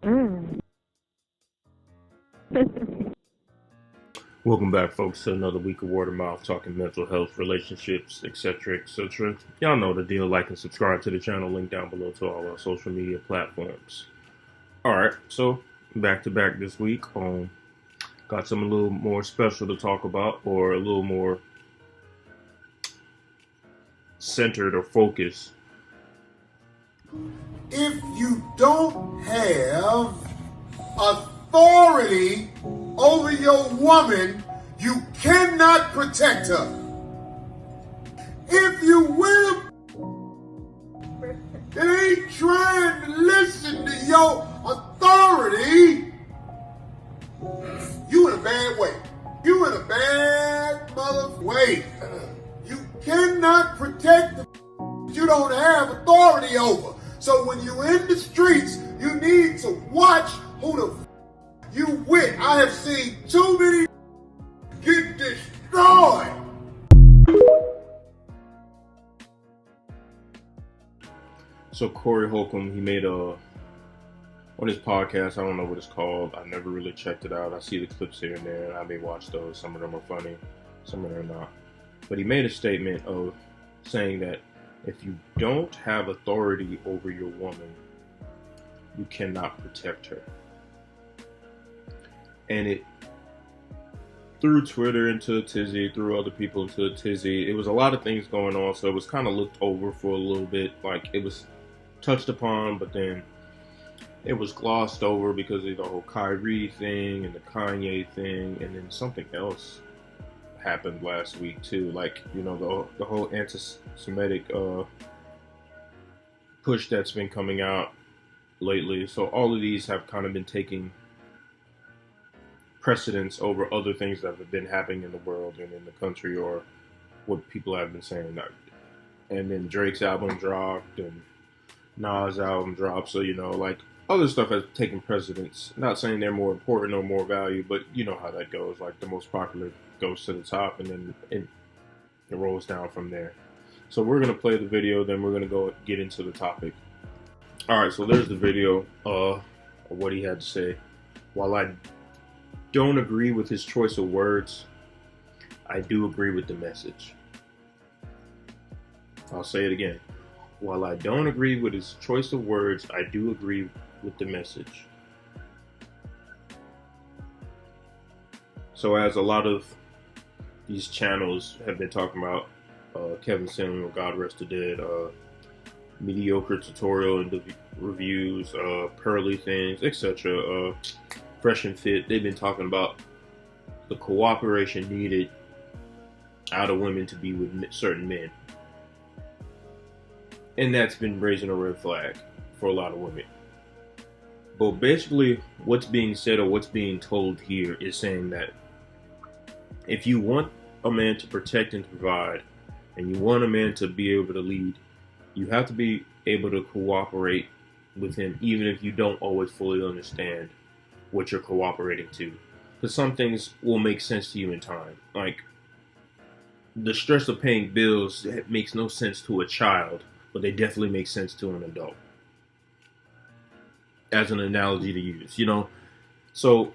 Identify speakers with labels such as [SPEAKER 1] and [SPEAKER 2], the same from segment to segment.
[SPEAKER 1] Mm.
[SPEAKER 2] Welcome back, folks, to another week of Word of Mouth, talking mental health, relationships, etc., etc. Y'all know the deal. Like and subscribe to the channel. Link down below to all our social media platforms. All right, so back to back this week. Got something a little more special to talk about, or a little more centered or focused.
[SPEAKER 3] If you don't have authority over your woman, you cannot protect her. If you will, that ain't trying to listen to your authority, you in a bad way. You in a bad mother way. You cannot protect the you don't have authority over. So when you in the streets, you need to watch who the you with. I have seen too many get destroyed.
[SPEAKER 2] So Corey Holcomb, he made on his podcast, I don't know what it's called. I never really checked it out. I see the clips here and there, and I may watch those. Some of them are funny, some of them are not. But he made a statement of saying that if you don't have authority over your woman, you cannot protect her. And it threw Twitter into a tizzy, threw other people into a tizzy. It was a lot of things going on, so it was kind of looked over for a little bit. Like, it was touched upon, but then it was glossed over because of the whole Kyrie thing and the Kanye thing, and then something else happened last week too, like, you know, the whole anti-Semitic push that's been coming out lately. So all of these have kind of been taking precedence over other things that have been happening in the world and in the country, or what people have been saying. And then Drake's album dropped and Nas' album dropped, so, you know, like, other stuff has taken precedence. Not saying they're more important or more value, but you know how that goes. Like, the most popular goes to the top, and then it rolls down from there. So we're going to play the video, then we're going to go get into the topic. Alright, so there's the video of what he had to say. While I don't agree with his choice of words, I do agree with the message. I'll say it again. While I don't agree with his choice of words, I do agree with the message. So as a lot of these channels have been talking about, Kevin Samuel, God rest the dead, mediocre tutorial and reviews, pearly things, etc., Fresh and Fit, they've been talking about the cooperation needed out of women to be with certain men. And that's been raising a red flag for a lot of women. But basically, what's being said or what's being told here is saying that if you want a man to protect and provide, and you want a man to be able to lead, you have to be able to cooperate with him, even if you don't always fully understand what you're cooperating to. Because some things will make sense to you in time. Like, the stress of paying bills, it makes no sense to a child, but they definitely make sense to an adult. As an analogy to use, you know. So,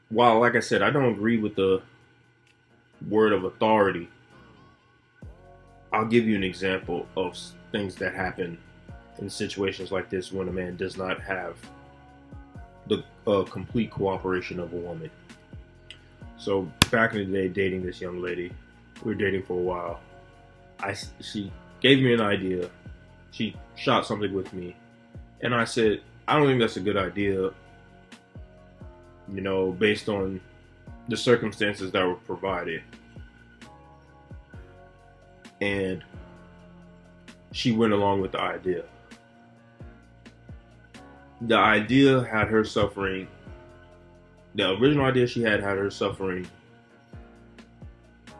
[SPEAKER 2] while, like I said, I don't agree with the word of authority, I'll give you an example of things that happen in situations like this when a man does not have the complete cooperation of a woman. So, back in the day, dating this young lady, we were dating for a while. She gave me an idea. She shot something with me, and I said, I don't think that's a good idea, you know, based on the circumstances that were provided. And she went along with the idea. The idea had her suffering. The original idea she had her suffering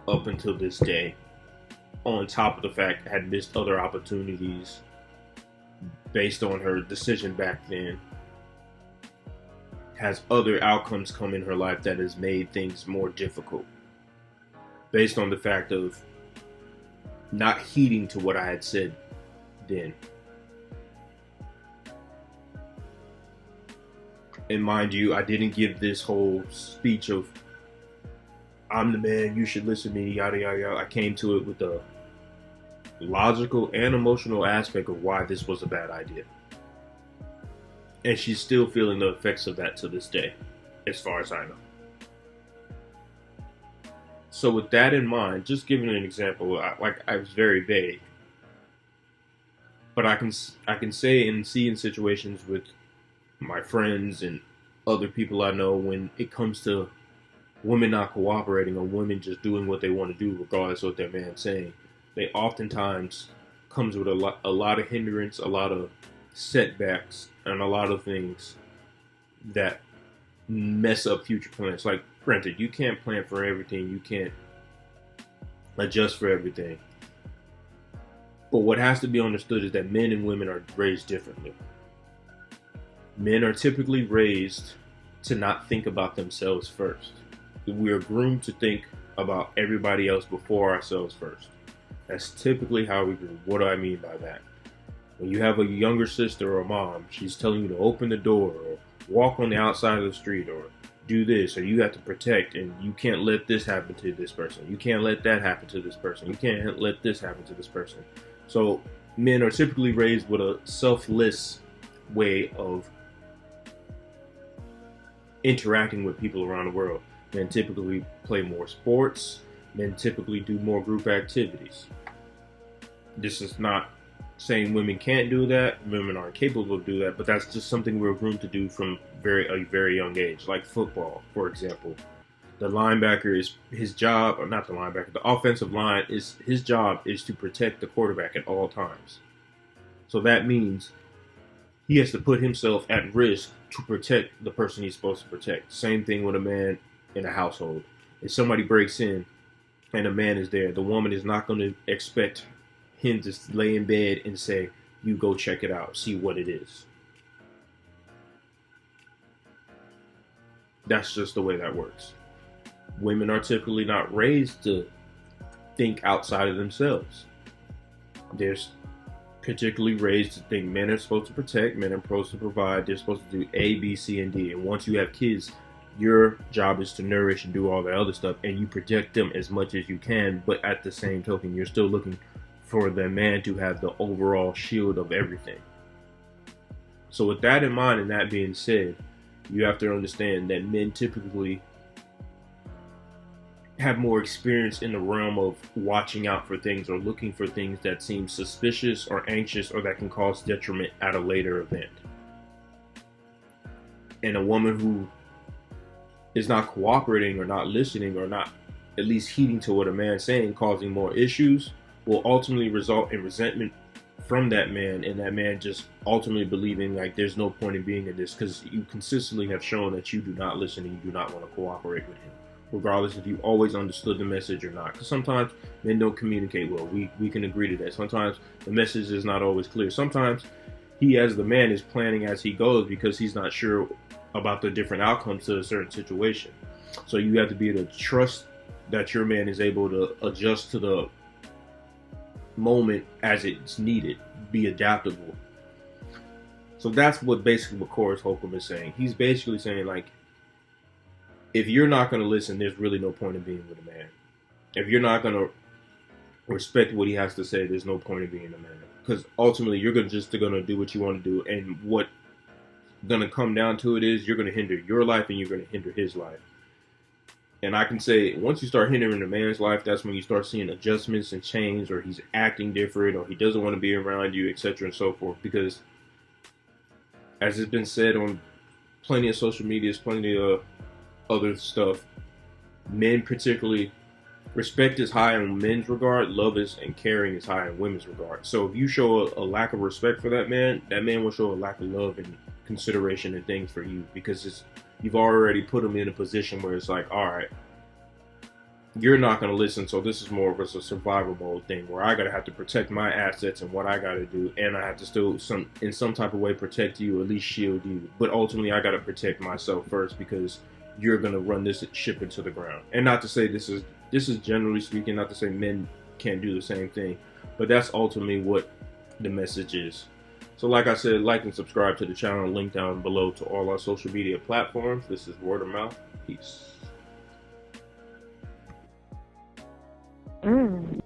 [SPEAKER 2] up until this day. On top of the fact, had missed other opportunities based on her decision back then. Has other outcomes come in her life that has made things more difficult. Based on the fact of not heeding to what I had said then. And mind you, I didn't give this whole speech of, I'm the man, you should listen to me, yada, yada, yada. I came to it with the logical and emotional aspect of why this was a bad idea. And she's still feeling the effects of that to this day, as far as I know. So with that in mind, just giving an example, I was very vague. But I can say and see in situations with my friends and other people I know, when it comes to women not cooperating or women just doing what they want to do regardless of what their man's saying, they oftentimes comes with a lot of hindrance, a lot of setbacks, and a lot of things that mess up future plans. Like, granted, you can't plan for everything, you can't adjust for everything. But what has to be understood is that men and women are raised differently. Men are typically raised to not think about themselves first. We are groomed to think about everybody else before ourselves first. That's typically how we grew. What do I mean by that? When you have a younger sister or a mom, she's telling you to open the door or walk on the outside of the street or do this, or you have to protect, and you can't let this happen to this person. You can't let that happen to this person. You can't let this happen to this person. So men are typically raised with a selfless way of interacting with people around the world. Men typically play more sports. Men typically do more group activities. This is not saying women can't do that, women aren't capable of doing that, but that's just something we're groomed to do from a very young age. Like football, for example. The linebacker is his job, or not the linebacker, the offensive line is his job is to protect the quarterback at all times. So that means he has to put himself at risk to protect the person he's supposed to protect. Same thing with a man in a household. If somebody breaks in and a man is there, the woman is not going to expect him to lay in bed and say, you go check it out, see what it is. That's just the way that works. Women are typically not raised to think outside of themselves. They're particularly raised to think men are supposed to protect, men are supposed to provide, they're supposed to do A, B, C, and D. And once you have kids, your job is to nourish and do all the other stuff, and you protect them as much as you can, but at the same token, you're still looking for the man to have the overall shield of everything. So with that in mind and that being said, you have to understand that men typically have more experience in the realm of watching out for things or looking for things that seem suspicious or anxious or that can cause detriment at a later event. And a woman who is not cooperating or not listening or not at least heeding to what a man's saying, causing more issues, will ultimately result in resentment from that man, and that man just ultimately believing like there's no point in being in this because you consistently have shown that you do not listen and you do not want to cooperate with him, regardless if you always understood the message or not. Because sometimes men don't communicate well. We can agree to that. Sometimes the message is not always clear. Sometimes he, as the man, is planning as he goes because he's not sure about the different outcomes to a certain situation. So you have to be able to trust that your man is able to adjust to the moment as it's needed, be adaptable. So that's what basically what Corey Holcomb is saying. He's basically saying, like, if you're not going to listen, there's really no point in being with a man. If you're not going to respect what he has to say, there's no point in being a man. Because ultimately, you're just going to do what you want to do. And what going to come down to it is you're going to hinder your life and you're going to hinder his life. And I can say, once you start hindering a man's life, that's when you start seeing adjustments and change, or he's acting different, or he doesn't want to be around you, etc. and so forth. Because, as has been said on plenty of social medias, plenty of other stuff, men particularly, respect is high in men's regard, love is and caring is high in women's regard. So if you show a lack of respect for that man will show a lack of love and consideration and things for you, because you've already put him in a position where it's like, all right, you're not going to listen, so this is more of a survival mode thing where I have to protect my assets and what I got to do, and I have to still in some type of way protect you, at least shield you. But ultimately, I got to protect myself first because you're going to run this ship into the ground. And not to say this is generally speaking, not to say men can't do the same thing, but that's ultimately what the message is. So like I said, like and subscribe to the channel. Link down below to all our social media platforms. This is Word of Mouth. Peace.
[SPEAKER 1] Mm.